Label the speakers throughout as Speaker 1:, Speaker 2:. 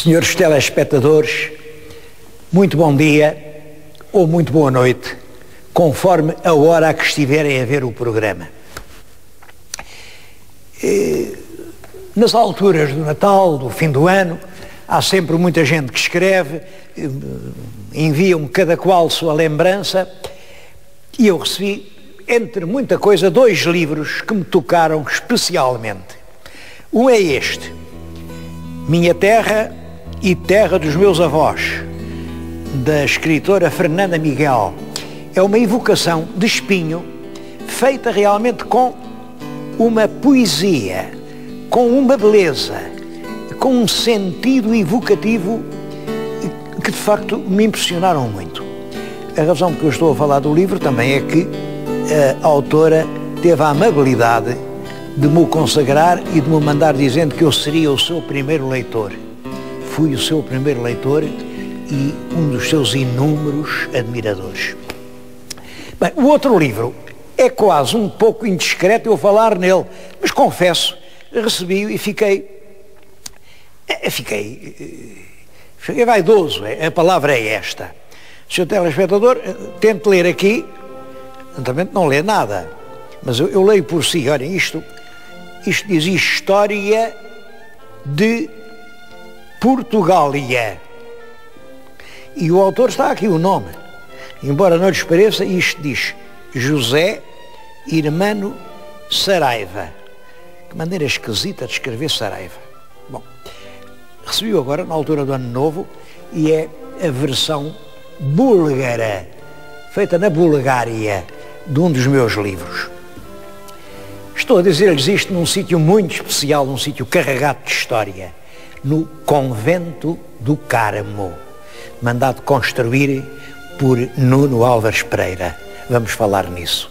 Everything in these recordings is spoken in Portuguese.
Speaker 1: Senhores telespectadores, muito bom dia ou muito boa noite, conforme a hora a que estiverem a ver o programa. Nas alturas do Natal, do fim do ano, há sempre muita gente que escreve, enviam cada qual sua lembrança, e eu recebi, entre muita coisa, 2 livros que me tocaram especialmente. Um é este, Minha Terra e Terra dos Meus Avós, da escritora Fernanda Miguel. É uma evocação de Espinho, feita realmente com uma poesia, com uma beleza, com um sentido evocativo que de facto me impressionaram muito. A razão por que eu estou a falar do livro também é que a autora teve a amabilidade de me consagrar e de me mandar dizendo que eu seria o seu primeiro leitor. Fui o seu primeiro leitor e um dos seus inúmeros admiradores. Bem, o outro livro é quase um pouco indiscreto eu falar nele, mas confesso, recebi-o e fiquei vaidoso, a palavra é esta. Senhor telespectador, tente ler aqui, naturalmente não lê nada, mas eu leio por si. Olhem, isto diz História de Portugália. E o autor está aqui, o nome. Embora não lhes pareça, isto diz José Irmano Saraiva. Que maneira esquisita de escrever Saraiva. Bom, recebi-o agora, na altura do Ano Novo, e é a versão búlgara, feita na Bulgária, de um dos meus livros. Estou a dizer-lhes isto num sítio muito especial, num sítio carregado de história, no Convento do Carmo, mandado construir por Nuno Álvares Pereira. Vamos falar nisso.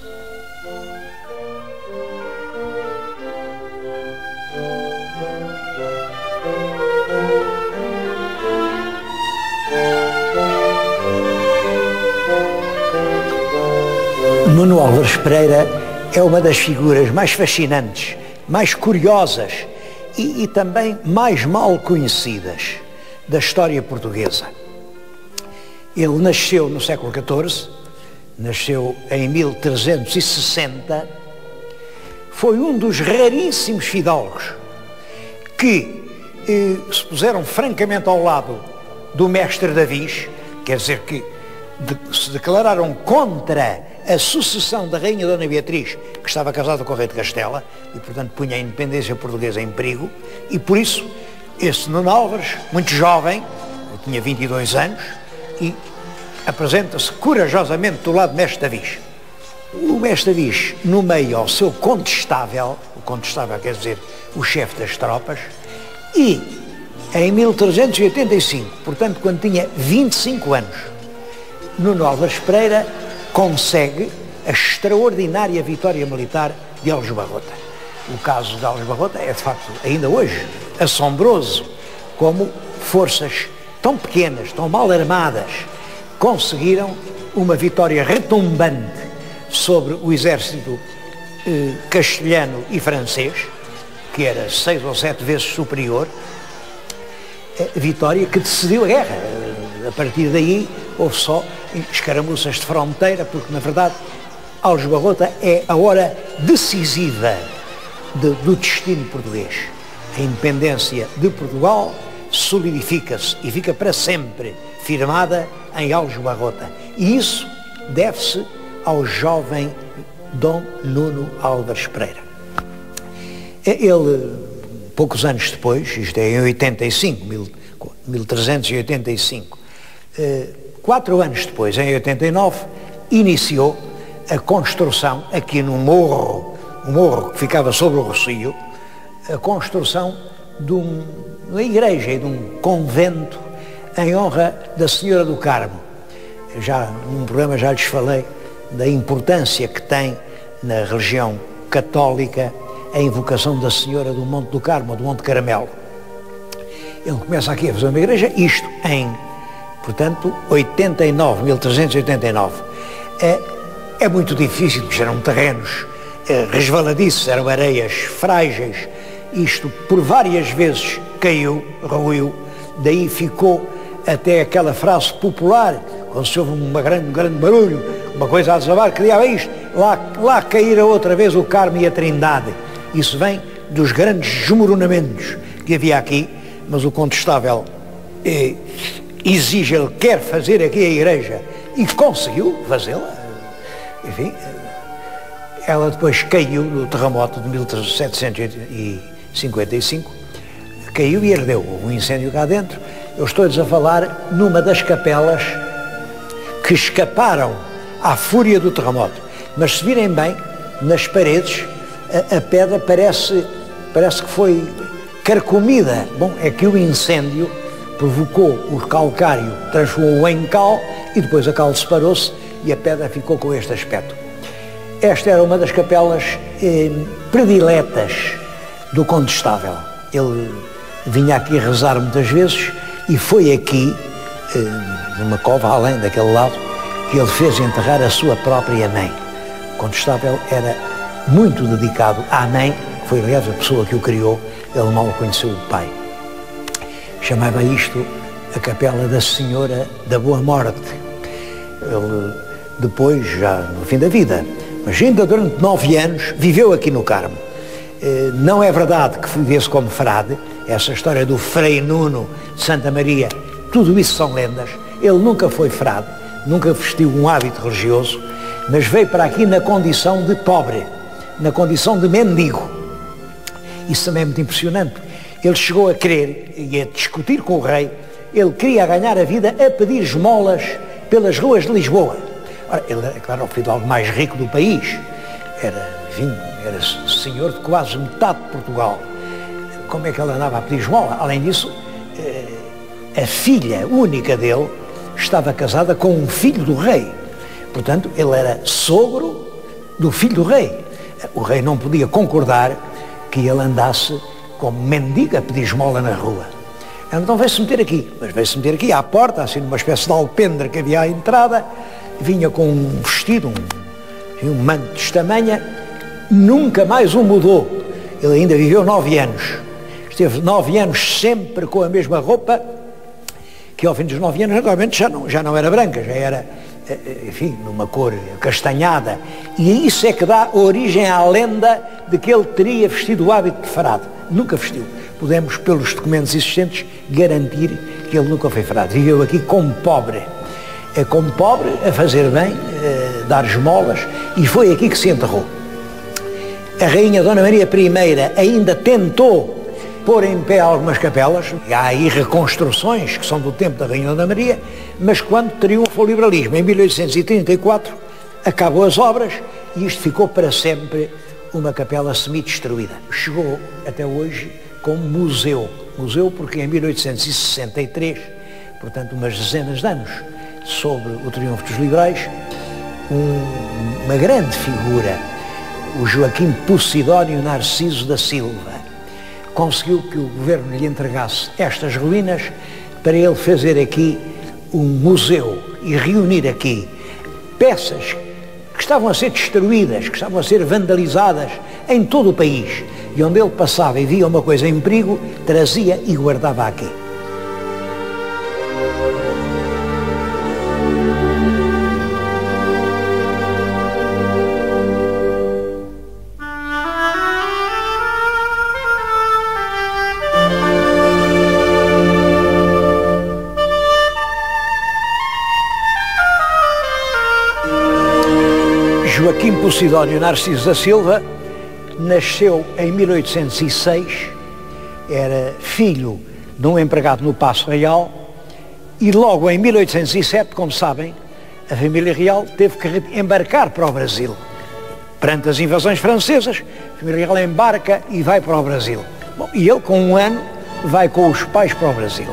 Speaker 1: Nuno Álvares Pereira é uma das figuras mais fascinantes, mais curiosas e também mais mal conhecidas da história portuguesa. Ele nasceu no século XIV, nasceu em 1360, foi um dos raríssimos fidalgos que se puseram francamente ao lado do mestre Davis, quer dizer que se declararam contra a sucessão da rainha Dona Beatriz, que estava casada com o rei de Castela, e portanto punha a independência portuguesa em perigo, e por isso esse Nuno Álvares, muito jovem, tinha 22 anos, e apresenta-se corajosamente do lado do mestre Davis. O mestre Davis nomeia o seu condestável, o condestável quer dizer o chefe das tropas, e em 1385, portanto quando tinha 25 anos, Nuno Álvares Pereira consegue a extraordinária vitória militar de Aljubarrota. O caso de Aljubarrota é, de facto, ainda hoje, assombroso, como forças tão pequenas, tão mal armadas, conseguiram uma vitória retumbante sobre o exército castelhano e francês, que era 6 ou 7 vezes superior, vitória que decidiu a guerra. A partir daí houve só escaramuças de fronteira, porque na verdade Aljubarrota é a hora decisiva do destino português. A independência de Portugal solidifica-se e fica para sempre firmada em Aljubarrota. E isso deve-se ao jovem Dom Nuno Álvares Pereira. Ele, poucos anos depois, isto é em 1385, 4 anos depois, em 89, iniciou a construção, aqui num morro, um morro que ficava sobre o Rocio, a construção de uma igreja e de um convento em honra da Senhora do Carmo. Já num programa já lhes falei da importância que tem na religião católica a invocação da Senhora do Monte do Carmo, ou do Monte Caramelo. Ele começa aqui a fazer uma igreja, isto em, portanto, 1389. É muito difícil, porque eram terrenos resvaladiços, eram areias frágeis, isto por várias vezes caiu, ruiu, daí ficou até aquela frase popular, quando se ouve um grande barulho, uma coisa a desabar, que diabo é isto? Lá caíra outra vez o Carmo e a Trindade. Isso vem dos grandes desmoronamentos que havia aqui, mas o Condestável exige, ele quer fazer aqui a igreja e conseguiu fazê-la. Enfim, ela depois caiu no terremoto de 1755, caiu e ardeu, houve um incêndio cá dentro. Eu estou-lhes a falar numa das capelas que escaparam à fúria do terremoto, mas se virem bem, nas paredes, a pedra parece que foi carcomida. Bom, é que o incêndio provocou o calcário, transformou-o em cal e depois a cal separou-se e a pedra ficou com este aspecto. Esta era uma das capelas prediletas do Condestável. Ele vinha aqui rezar muitas vezes e foi aqui, numa cova além daquele lado, que ele fez enterrar a sua própria mãe. O Condestável era muito dedicado à mãe, que foi aliás a pessoa que o criou, ele mal conheceu o pai. Chamava isto a Capela da Senhora da Boa Morte. Ele depois, já no fim da vida, mas ainda durante 9 anos, viveu aqui no Carmo. Não é verdade que vivesse como frade, essa história do Frei Nuno de Santa Maria, tudo isso são lendas. Ele nunca foi frade, nunca vestiu um hábito religioso, mas veio para aqui na condição de pobre, na condição de mendigo. Isso também é muito impressionante. Ele chegou a querer e a discutir com o rei, ele queria ganhar a vida a pedir esmolas pelas ruas de Lisboa. Ora, ele era, claro, o fidalgo mais rico do país, era senhor de quase metade de Portugal. Como é que ele andava a pedir esmola? Além disso, a filha única dele estava casada com um filho do rei. Portanto, ele era sogro do filho do rei. O rei não podia concordar que ele andasse como mendigo a pedir esmola na rua. Então veio-se meter aqui, mas veio-se meter aqui à porta, assim numa espécie de alpendre que havia à entrada, vinha com um vestido, um manto deste tamanho, nunca mais o mudou. Ele ainda viveu 9 anos. Esteve 9 anos sempre com a mesma roupa, que ao fim dos 9 anos, naturalmente, já não era branca, já era, enfim, numa cor castanhada. E isso é que dá origem à lenda de que ele teria vestido o hábito de frade. Nunca vestiu. Podemos, pelos documentos existentes, garantir que ele nunca foi frade. Viveu aqui como pobre. Como pobre, a fazer bem, dar esmolas, e foi aqui que se enterrou. A rainha Dona Maria I ainda tentou pôr em pé algumas capelas. Há aí reconstruções que são do tempo da rainha Dona Maria, mas quando triunfa o liberalismo, em 1834, acabou as obras e isto ficou para sempre uma capela semi-destruída. Chegou até hoje como museu. Museu porque em 1863, portanto umas dezenas de anos sobre o triunfo dos liberais, uma grande figura, o Joaquim Posidónio Narciso da Silva, conseguiu que o governo lhe entregasse estas ruínas para ele fazer aqui um museu e reunir aqui peças que estavam a ser destruídas, que estavam a ser vandalizadas em todo o país, e onde ele passava e via uma coisa em perigo, trazia e guardava aqui. Joaquim Posidónio Narciso da Silva nasceu em 1806, era filho de um empregado no Paço Real e logo em 1807, como sabem, a família real teve que embarcar para o Brasil. Perante as invasões francesas, a família real embarca e vai para o Brasil. Bom, e ele, com 1 ano, vai com os pais para o Brasil.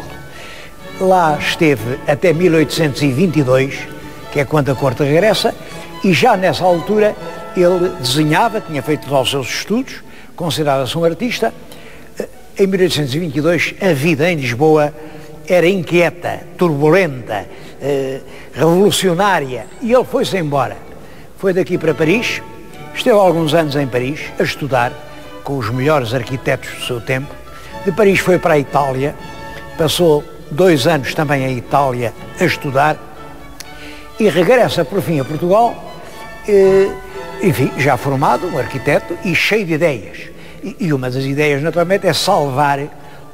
Speaker 1: Lá esteve até 1822, que é quando a corte regressa, e já nessa altura ele desenhava, tinha feito lá os seus estudos, considerava-se um artista. Em 1822 a vida em Lisboa era inquieta, turbulenta, revolucionária, e ele foi-se embora. Foi daqui para Paris, esteve alguns anos em Paris a estudar com os melhores arquitetos do seu tempo. De Paris foi para a Itália, passou 2 anos também em Itália a estudar e regressa por fim a Portugal, enfim, já formado, um arquiteto e cheio de ideias. E uma das ideias, naturalmente, é salvar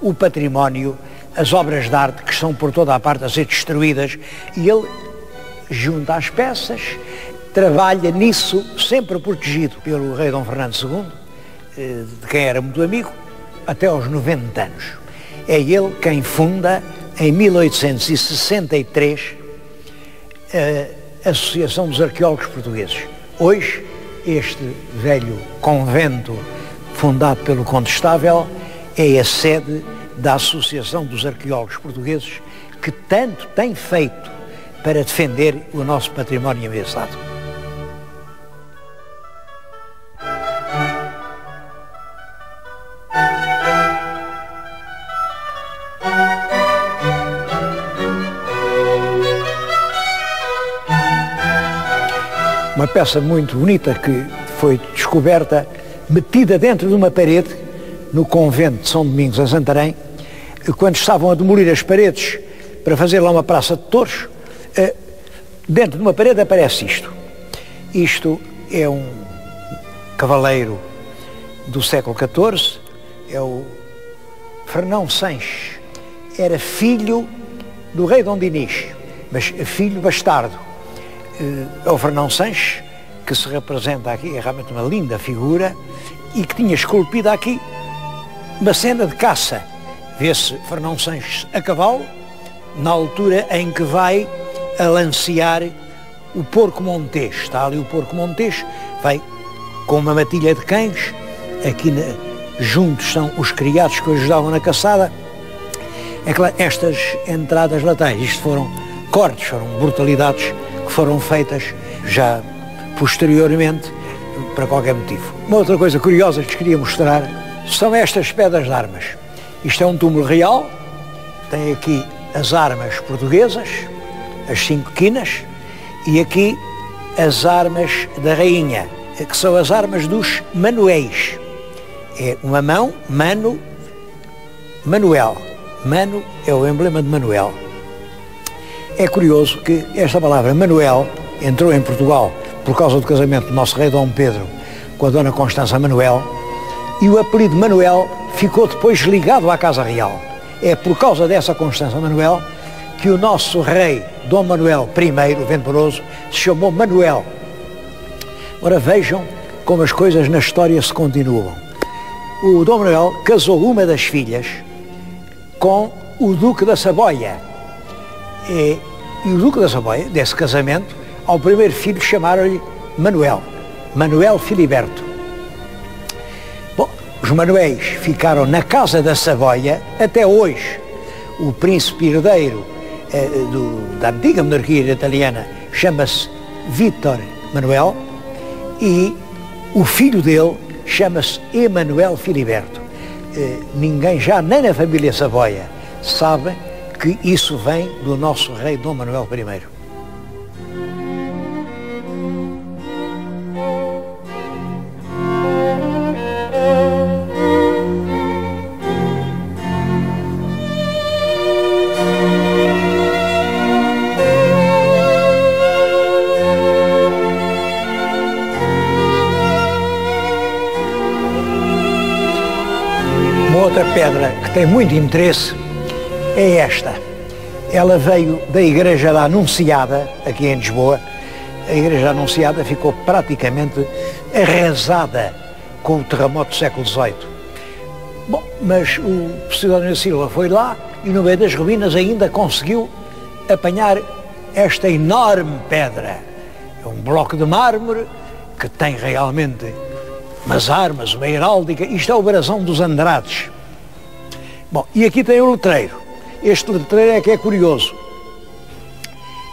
Speaker 1: o património, as obras de arte que estão por toda a parte a ser destruídas, e ele junta as peças, trabalha nisso, sempre protegido pelo rei Dom Fernando II, de quem era muito amigo, até aos 90 anos. É ele quem funda, em 1863, a Associação dos Arqueólogos Portugueses. Hoje, este velho convento, fundado pelo Condestável, é a sede da Associação dos Arqueólogos Portugueses, que tanto tem feito para defender o nosso património ameaçado. Uma peça muito bonita que foi descoberta, metida dentro de uma parede, no convento de São Domingos, em Santarém, quando estavam a demolir as paredes para fazer lá uma praça de touros, dentro de uma parede aparece isto. Isto é um cavaleiro do século XIV, é o Fernão Sanches. Era filho do rei Dom Dinis, mas filho bastardo. É o Fernão Sanches, que se representa aqui, é realmente uma linda figura, e que tinha esculpido aqui uma cena de caça. Vê-se Fernão Sanches a cavalo, na altura em que vai alancear o porco montês. Está ali o porco montês, vai com uma matilha de cães, aqui juntos estão os criados que o ajudavam na caçada. É claro, estas entradas laterais, isto foram cortes, foram brutalidades que foram feitas já posteriormente, para qualquer motivo. Uma outra coisa curiosa que vos queria mostrar são estas pedras de armas. Isto é um túmulo real, tem aqui as armas portuguesas, as 5 quinas, e aqui as armas da rainha, que são as armas dos Manuéis. É uma mão, Mano, Manuel. Mano é o emblema de Manuel. É curioso que esta palavra Manuel entrou em Portugal por causa do casamento do nosso rei Dom Pedro com a dona Constança Manuel, e o apelido Manuel ficou depois ligado à Casa Real. É por causa dessa Constança Manuel que o nosso rei Dom Manuel I, o Venturoso, se chamou Manuel. Ora, vejam como as coisas na história se continuam. O Dom Manuel casou uma das filhas com o Duque da Saboia. E o Duque da Saboia, desse casamento, ao primeiro filho chamaram-lhe Manuel, Manuel Filiberto. Bom, os Manuéis ficaram na Casa da Saboia até hoje. O príncipe herdeiro da antiga monarquia italiana chama-se Vítor Manuel e o filho dele chama-se Emanuel Filiberto. Ninguém já, nem na família Saboia, sabe que isso vem do nosso rei Dom Manuel I. Uma outra pedra que tem muito interesse é esta. Ela veio da Igreja da Anunciada, aqui em Lisboa. A Igreja da Anunciada ficou praticamente arrasada com o terremoto do século XVIII. Bom, mas o Cidadão Silva foi lá e no meio das ruínas ainda conseguiu apanhar esta enorme pedra. É um bloco de mármore que tem realmente umas armas, uma heráldica. Isto é o brasão dos Andrades. Bom, e aqui tem o letreiro. Este letreiro é que é curioso.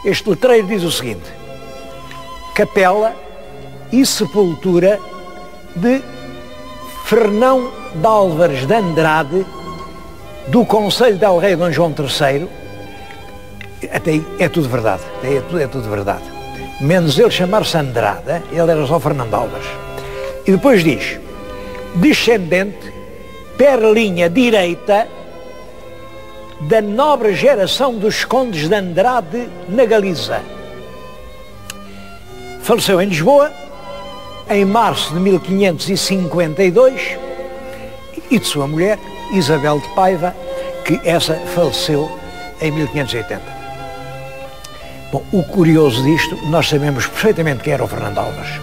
Speaker 1: Este letreiro diz o seguinte: Capela e Sepultura de Fernão de Álvares de Andrade, do Conselho de El Rei Dom João III. Até aí é tudo verdade. É tudo verdade. Menos ele chamar-se Andrade, ele era só Fernando Álvares. E depois diz: descendente, perlinha direita da nobre geração dos condes de Andrade na Galiza. Faleceu em Lisboa em março de 1552 e de sua mulher, Isabel de Paiva, que essa faleceu em 1580. Bom, o curioso disto, nós sabemos perfeitamente quem era o Fernando Álvares.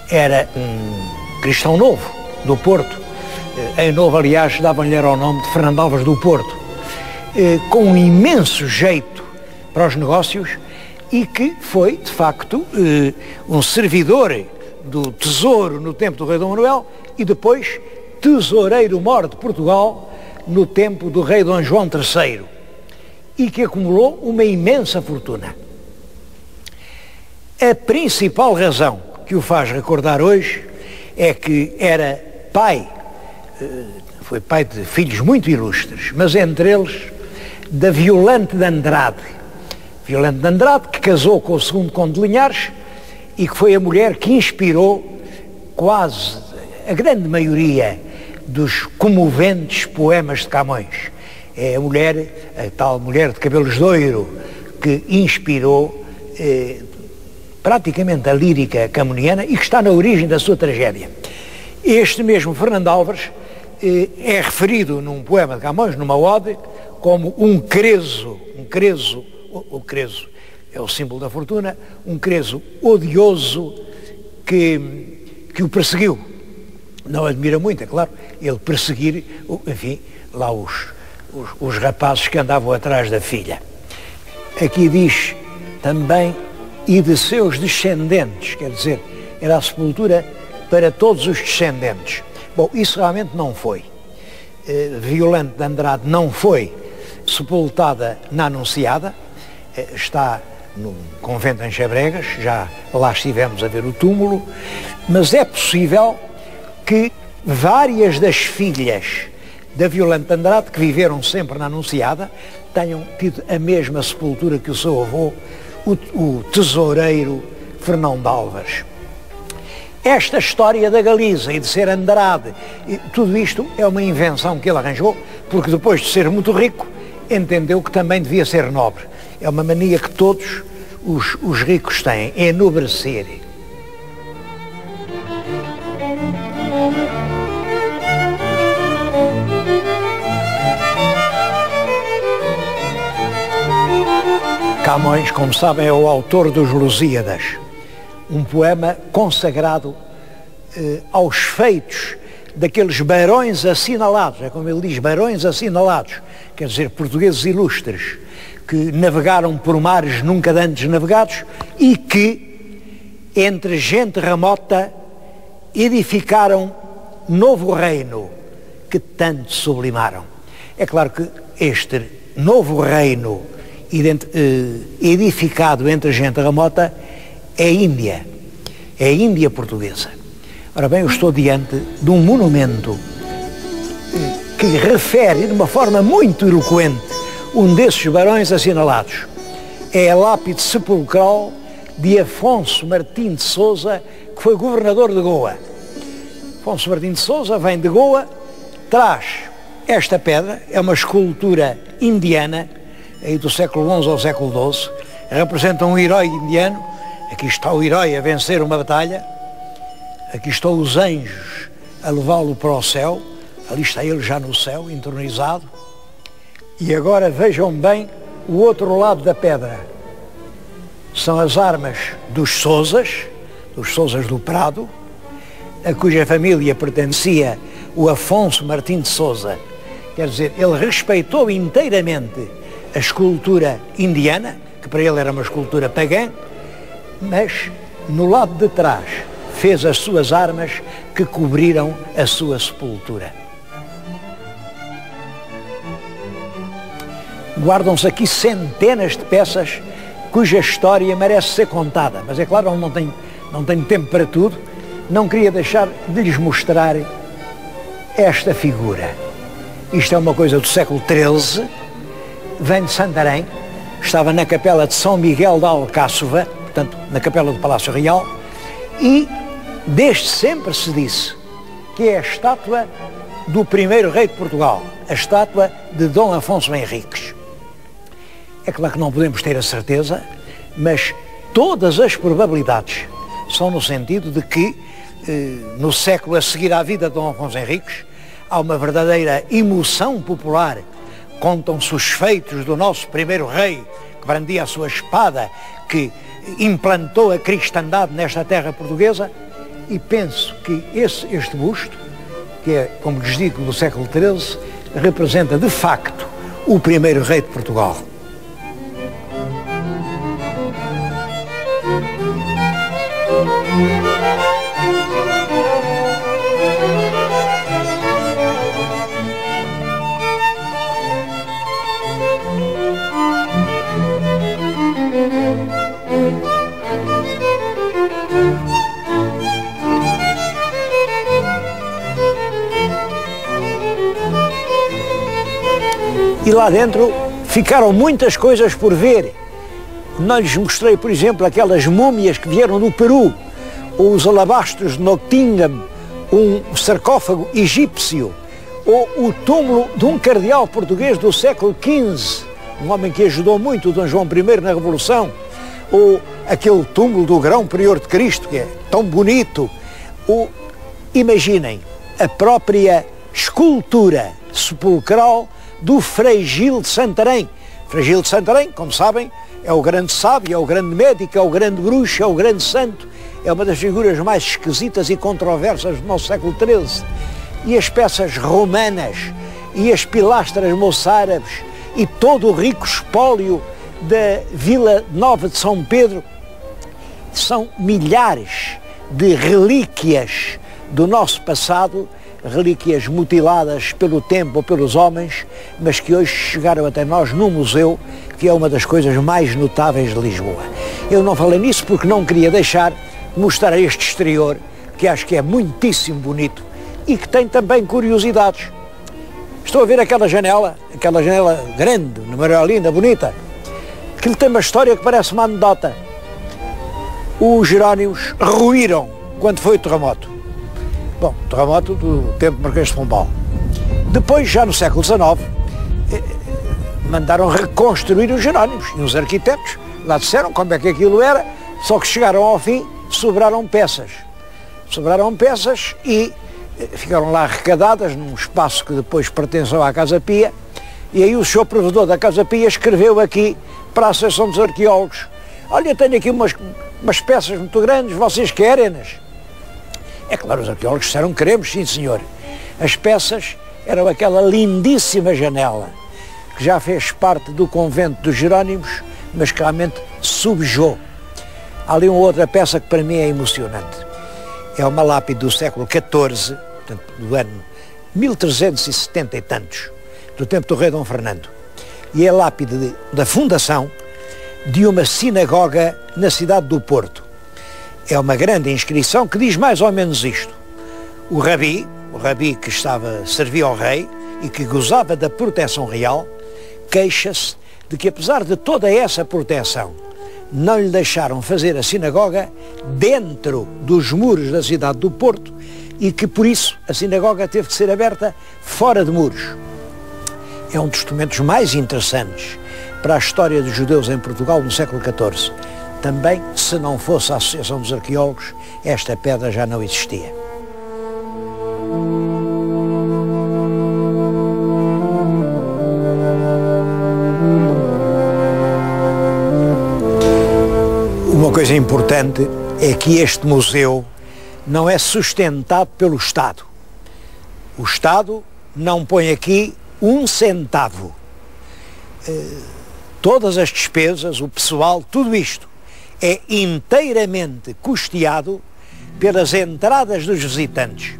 Speaker 1: Era um cristão novo, do Porto. Em Novo, aliás, davam-lhe o nome de Fernando Álvares do Porto, com um imenso jeito para os negócios e que foi, de facto, um servidor do tesouro no tempo do rei Dom Manuel e depois tesoureiro-mor de Portugal no tempo do rei Dom João III e que acumulou uma imensa fortuna. A principal razão que o faz recordar hoje é que era pai, foi pai de filhos muito ilustres, mas entre eles da Violante de Andrade. Violante de Andrade, que casou com o segundo conde de Linhares e que foi a mulher que inspirou quase a grande maioria dos comoventes poemas de Camões. É a mulher, a tal mulher de cabelos de ouro, que inspirou praticamente a lírica camoniana e que está na origem da sua tragédia. Este mesmo Fernando Álvares é referido num poema de Camões, numa ode, como um creso, o creso é o símbolo da fortuna, um creso odioso que o perseguiu. Não admira muito, é claro, ele perseguir, enfim, lá os rapazes que andavam atrás da filha. Aqui diz também, e de seus descendentes, quer dizer, era a sepultura para todos os descendentes. Bom, isso realmente não foi. Violante de Andrade não foi sepultada na Anunciada, está no convento em Chabregas, já lá estivemos a ver o túmulo, mas é possível que várias das filhas da Violante de Andrade, que viveram sempre na Anunciada, tenham tido a mesma sepultura que o seu avô, o tesoureiro Fernão de Álvares. Esta história da Galiza e de ser Andrade, tudo isto é uma invenção que ele arranjou, porque depois de ser muito rico, entendeu que também devia ser nobre. É uma mania que todos os ricos têm, é enobrecer. Camões, como sabem, é o autor dos Lusíadas, um poema consagrado aos feitos daqueles barões assinalados, é como ele diz, barões assinalados, quer dizer, portugueses ilustres, que navegaram por mares nunca antes navegados e que, entre gente remota, edificaram novo reino que tanto sublimaram. É claro que este novo reino edificado entre gente remota é a Índia portuguesa. Ora bem, eu estou diante de um monumento que refere de uma forma muito eloquente um desses barões assinalados. É a lápide sepulcral de Afonso Martim de Sousa, que foi governador de Goa. Afonso Martim de Sousa vem de Goa, traz esta pedra, é uma escultura indiana, aí do século XI ao século XII, representa um herói indiano. Aqui está o herói a vencer uma batalha, aqui estão os anjos a levá-lo para o céu, ali está ele já no céu, entronizado. E agora vejam bem o outro lado da pedra. São as armas dos Sousas do Prado, a cuja família pertencia o Afonso Martim de Sousa. Quer dizer, ele respeitou inteiramente a escultura indiana, que para ele era uma escultura pagã, mas no lado de trás fez as suas armas que cobriram a sua sepultura. Guardam-se aqui centenas de peças cuja história merece ser contada, mas é claro, eu não tenho tempo para tudo, não queria deixar de lhes mostrar esta figura. Isto é uma coisa do século XIII, vem de Santarém, estava na capela de São Miguel de Alcáçova, portanto, na capela do Palácio Real, e desde sempre se disse que é a estátua do primeiro rei de Portugal, a estátua de Dom Afonso Henriques. É claro que não podemos ter a certeza, mas todas as probabilidades são no sentido de que, no século a seguir à vida de Dom Afonso Henriques, há uma verdadeira emoção popular. Contam-se os feitos do nosso primeiro rei, que brandia a sua espada, que implantou a cristandade nesta terra portuguesa, e penso que este busto, que é, como lhes digo, do século XIII, representa de facto o primeiro rei de Portugal. E lá dentro ficaram muitas coisas por ver. Não lhes mostrei, por exemplo, aquelas múmias que vieram do Peru, ou os alabastros de Nottingham, um sarcófago egípcio, ou o túmulo de um cardeal português do século XV, um homem que ajudou muito o Dom João I na Revolução, ou aquele túmulo do Grão Prior de Cristo, que é tão bonito. Ou, imaginem, a própria escultura sepulcral do Frei Gil de Santarém. Frei Gil de Santarém, como sabem, é o grande sábio, é o grande médico, é o grande bruxo, é o grande santo, é uma das figuras mais esquisitas e controversas do nosso século XIII. E as peças romanas, e as pilastras moçárabes, e todo o rico espólio da Vila Nova de São Pedro, são milhares de relíquias do nosso passado, relíquias mutiladas pelo tempo ou pelos homens, mas que hoje chegaram até nós no museu, que é uma das coisas mais notáveis de Lisboa. Eu não falei nisso porque não queria deixar de mostrar este exterior, que acho que é muitíssimo bonito e que tem também curiosidades. Estou a ver aquela janela grande, numa linda, bonita. Aquilo tem uma história que parece uma anedota. Os Jerónimos ruíram quando foi o terremoto. Bom, terremoto do tempo de Marquês de Pombal. Depois, já no século XIX, mandaram reconstruir os Jerónimos. E os arquitetos lá disseram como é que aquilo era, só que chegaram ao fim, sobraram peças. Sobraram peças e ficaram lá arrecadadas num espaço que depois pertenceu à Casa Pia. E aí o senhor provedor da Casa Pia escreveu aqui para a Associação dos Arqueólogos: olha, tenho aqui umas peças muito grandes, vocês querem-nas? É claro, os arqueólogos disseram: queremos, sim senhor. As peças eram aquela lindíssima janela, que já fez parte do convento dos Jerónimos, mas que realmente subjou. Há ali uma outra peça que para mim é emocionante. É uma lápide do século XIV, portanto, do ano 1370 e tantos, do tempo do rei Dom Fernando. E é a lápide da fundação de uma sinagoga na cidade do Porto. É uma grande inscrição que diz mais ou menos isto: o rabi que servia ao rei e que gozava da proteção real, queixa-se de que, apesar de toda essa proteção, não lhe deixaram fazer a sinagoga dentro dos muros da cidade do Porto e que, por isso, a sinagoga teve que ser aberta fora de muros. É um dos documentos mais interessantes para a história dos judeus em Portugal no século XIV. Também, se não fosse a Associação dos Arqueólogos, esta pedra já não existia. Uma coisa importante é que este museu não é sustentado pelo Estado. O Estado não põe aqui um centavo. Todas as despesas, o pessoal, tudo isto é inteiramente custeado pelas entradas dos visitantes.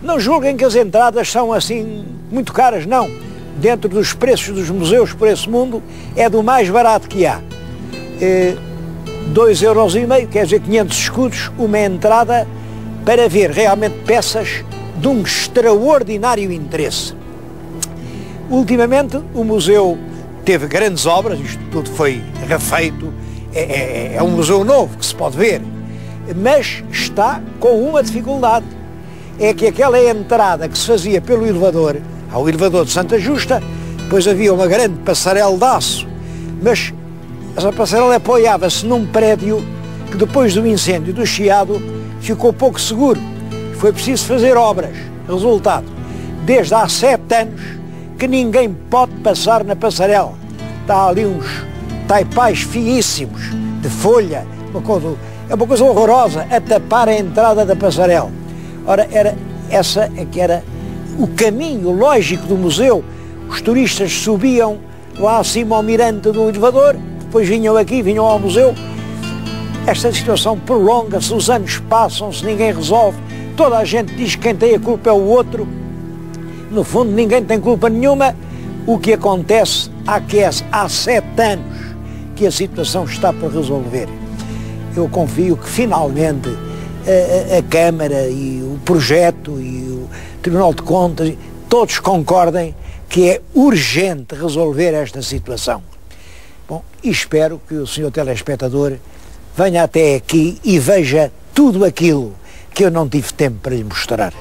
Speaker 1: Não julguem que as entradas são assim muito caras, não. Dentro dos preços dos museus por esse mundo é do mais barato que há. 2,5 €, quer dizer 500 escudos, uma entrada para ver realmente peças de um extraordinário interesse. Ultimamente o museu teve grandes obras, isto tudo foi refeito, é um museu novo que se pode ver, mas está com uma dificuldade: é que aquela entrada que se fazia pelo elevador, Há o elevador de Santa Justa, depois havia uma grande passarela de aço, mas essa passarela apoiava-se num prédio que depois do incêndio do Chiado ficou pouco seguro. Foi preciso fazer obras. Resultado, desde há 7 anos que ninguém pode passar na passarela. Está ali uns taipais fiíssimos, de folha, é uma coisa horrorosa, a tapar a entrada da passarela. Ora, essa é que era o caminho lógico do museu. Os turistas subiam lá acima ao mirante do elevador, depois vinham aqui, vinham ao museu. Esta situação prolonga-se, os anos passam-se, ninguém resolve, toda a gente diz que quem tem a culpa é o outro. No fundo, ninguém tem culpa nenhuma. O que acontece há 7 anos que a situação está por resolver. Eu confio que finalmente a Câmara e o projeto e o Tribunal de Contas, todos concordem que é urgente resolver esta situação. Bom, e espero que o senhor telespectador venha até aqui e veja tudo aquilo que eu não tive tempo para lhe mostrar.